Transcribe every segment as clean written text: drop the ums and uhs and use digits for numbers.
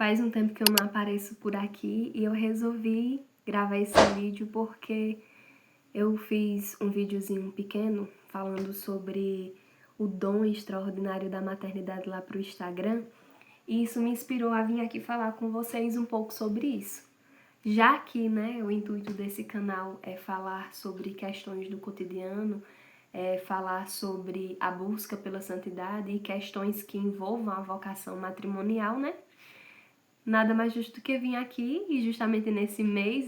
Faz um tempo que eu não apareço por aqui e eu resolvi gravar esse vídeo porque eu fiz um videozinho pequeno falando sobre o dom extraordinário da maternidade lá pro Instagram e isso me inspirou a vir aqui falar com vocês um pouco sobre isso. Já que, o intuito desse canal é falar sobre questões do cotidiano, falar sobre a busca pela santidade e questões que envolvam a vocação matrimonial, nada mais justo do que vir aqui e justamente nesse mês,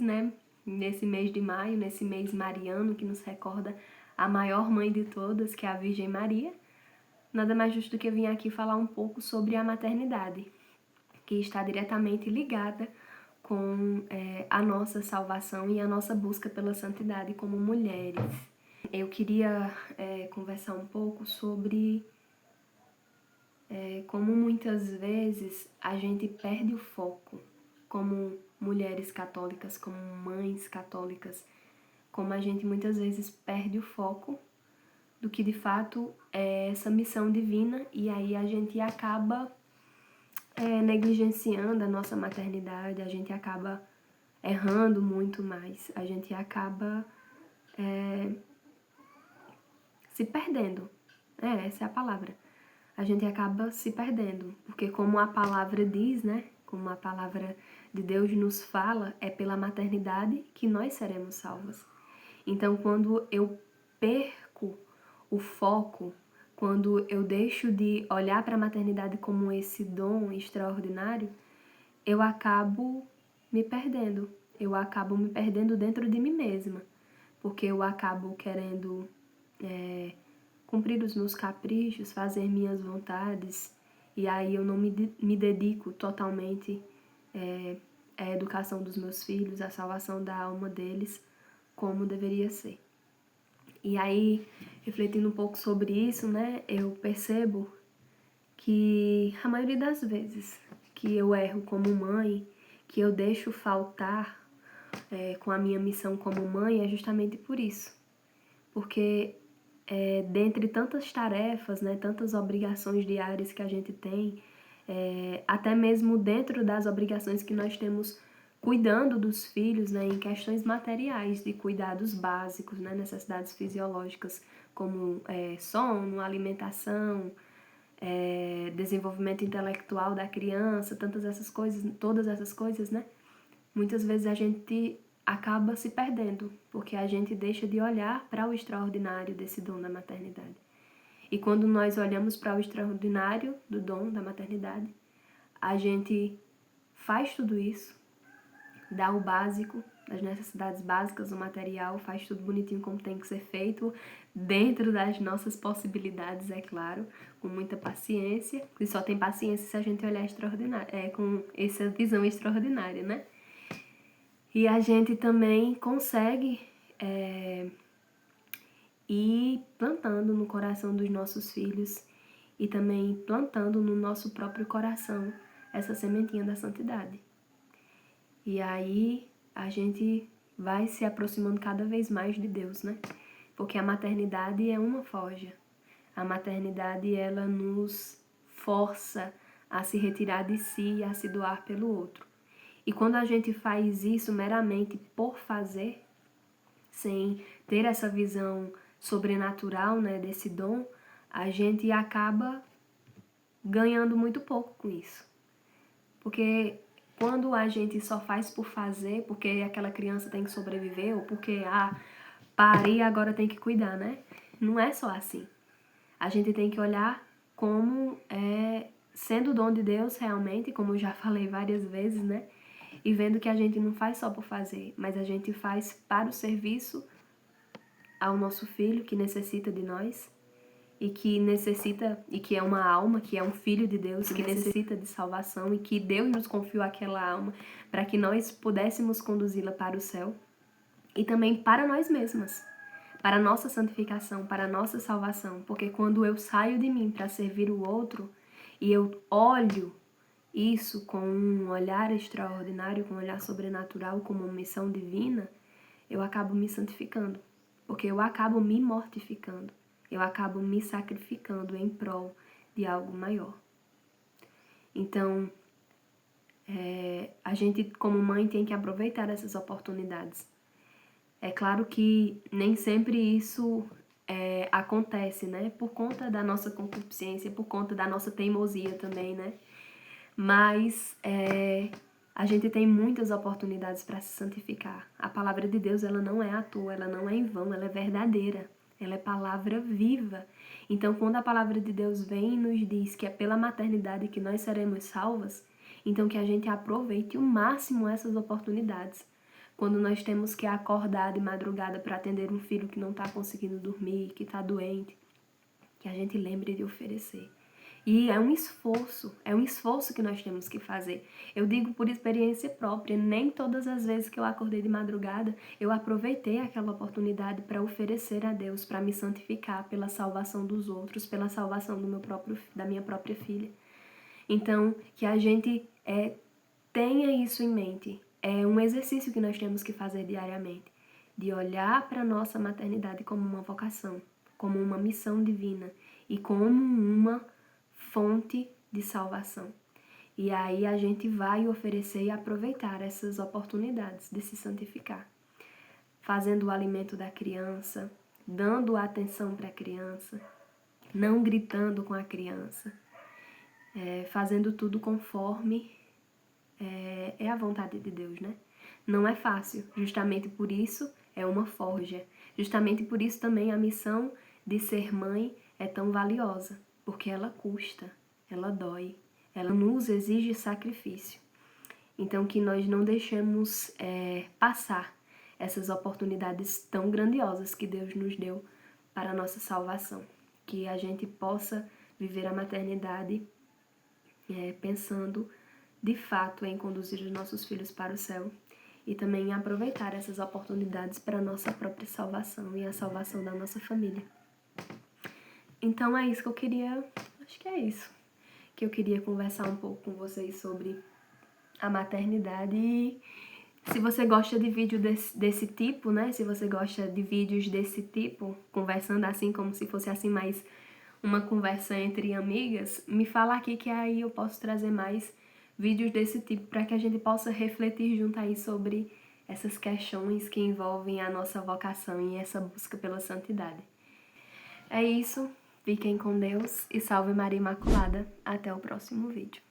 nesse mês de maio, nesse mês mariano que nos recorda a maior mãe de todas, que é a Virgem Maria, nada mais justo do que vir aqui falar um pouco sobre a maternidade, que está diretamente ligada com a nossa salvação e a nossa busca pela santidade como mulheres. Eu queria conversar um pouco sobre como muitas vezes a gente perde o foco como mulheres católicas, como mães católicas, como a gente muitas vezes perde o foco do que de fato é essa missão divina e aí a gente acaba negligenciando a nossa maternidade, a gente acaba errando muito mais, a gente acaba se perdendo. Essa é a palavra. A gente acaba se perdendo, porque como a palavra diz, como a palavra de Deus nos fala, é pela maternidade que nós seremos salvas. Então, quando eu perco o foco, quando eu deixo de olhar para a maternidade como esse dom extraordinário, eu acabo me perdendo. Eu acabo me perdendo dentro de mim mesma, porque eu acabo querendo cumprir os meus caprichos, fazer minhas vontades, e aí eu não me dedico totalmente à educação dos meus filhos, à salvação da alma deles, como deveria ser. E aí, refletindo um pouco sobre isso, eu percebo que a maioria das vezes que eu erro como mãe, que eu deixo faltar com a minha missão como mãe, é justamente por isso. Porque dentre tantas tarefas, tantas obrigações diárias que a gente tem, até mesmo dentro das obrigações que nós temos cuidando dos filhos, em questões materiais, de cuidados básicos, necessidades fisiológicas, como sono, alimentação, desenvolvimento intelectual da criança, todas essas coisas, muitas vezes a gente acaba se perdendo, porque a gente deixa de olhar para o extraordinário desse dom da maternidade. E quando nós olhamos para o extraordinário do dom da maternidade, a gente faz tudo isso, dá o básico, as necessidades básicas, o material, faz tudo bonitinho como tem que ser feito, dentro das nossas possibilidades, é claro, com muita paciência, e só tem paciência se a gente olhar com essa visão extraordinária, E a gente também consegue ir plantando no coração dos nossos filhos e também plantando no nosso próprio coração essa sementinha da santidade. E aí a gente vai se aproximando cada vez mais de Deus, Porque a maternidade é uma forja. A maternidade, ela nos força a se retirar de si e a se doar pelo outro. E quando a gente faz isso meramente por fazer, sem ter essa visão sobrenatural, desse dom, a gente acaba ganhando muito pouco com isso. Porque quando a gente só faz por fazer, porque aquela criança tem que sobreviver, ou porque, parei e agora tem que cuidar, Não é só assim. A gente tem que olhar como sendo o dom de Deus realmente, como eu já falei várias vezes, E vendo que a gente não faz só por fazer, mas a gente faz para o serviço ao nosso filho que necessita de nós e que é uma alma, que é um filho de Deus, que necessita de salvação e que Deus nos confiou aquela alma para que nós pudéssemos conduzi-la para o céu e também para nós mesmas, para a nossa santificação, para a nossa salvação, porque quando eu saio de mim para servir o outro e eu olho isso com um olhar extraordinário, com um olhar sobrenatural, como uma missão divina, eu acabo me santificando, porque eu acabo me mortificando, eu acabo me sacrificando em prol de algo maior. Então, a gente, como mãe, tem que aproveitar essas oportunidades. É claro que nem sempre isso acontece, né? Por conta da nossa concupiscência, por conta da nossa teimosia também, né? Mas a gente tem muitas oportunidades para se santificar. A palavra de Deus, ela não é à toa, ela não é em vão, ela é verdadeira. Ela é palavra viva. Então, quando a palavra de Deus vem e nos diz que é pela maternidade que nós seremos salvas, então que a gente aproveite o máximo essas oportunidades. Quando nós temos que acordar de madrugada para atender um filho que não está conseguindo dormir, que está doente, que a gente lembre de oferecer. E é um esforço que nós temos que fazer. Eu digo por experiência própria, nem todas as vezes que eu acordei de madrugada, eu aproveitei aquela oportunidade para oferecer a Deus, para me santificar pela salvação dos outros, pela salvação da minha própria filha. Então, que a gente tenha isso em mente. É um exercício que nós temos que fazer diariamente, de olhar para a nossa maternidade como uma vocação, como uma missão divina e como uma fonte de salvação. E aí a gente vai oferecer e aproveitar essas oportunidades de se santificar, fazendo o alimento da criança, dando atenção para a criança, não gritando com a criança, fazendo tudo conforme é a vontade de Deus, né? Não é fácil, justamente por isso é uma forja. Justamente por isso também a missão de ser mãe é tão valiosa, porque ela custa, ela dói, ela nos exige sacrifício. Então que nós não deixemos passar essas oportunidades tão grandiosas que Deus nos deu para a nossa salvação. Que a gente possa viver a maternidade pensando de fato em conduzir os nossos filhos para o céu e também em aproveitar essas oportunidades para a nossa própria salvação e a salvação da nossa família. Então é isso que eu queria, acho que é isso, que eu queria conversar um pouco com vocês sobre a maternidade. E se você gosta de vídeo desse tipo, né, se você gosta de vídeos desse tipo, conversando assim como se fosse assim mais uma conversa entre amigas, me fala aqui que aí eu posso trazer mais vídeos desse tipo para que a gente possa refletir junto aí sobre essas questões que envolvem a nossa vocação e essa busca pela santidade. É isso, fiquem com Deus e salve Maria Imaculada. Até o próximo vídeo.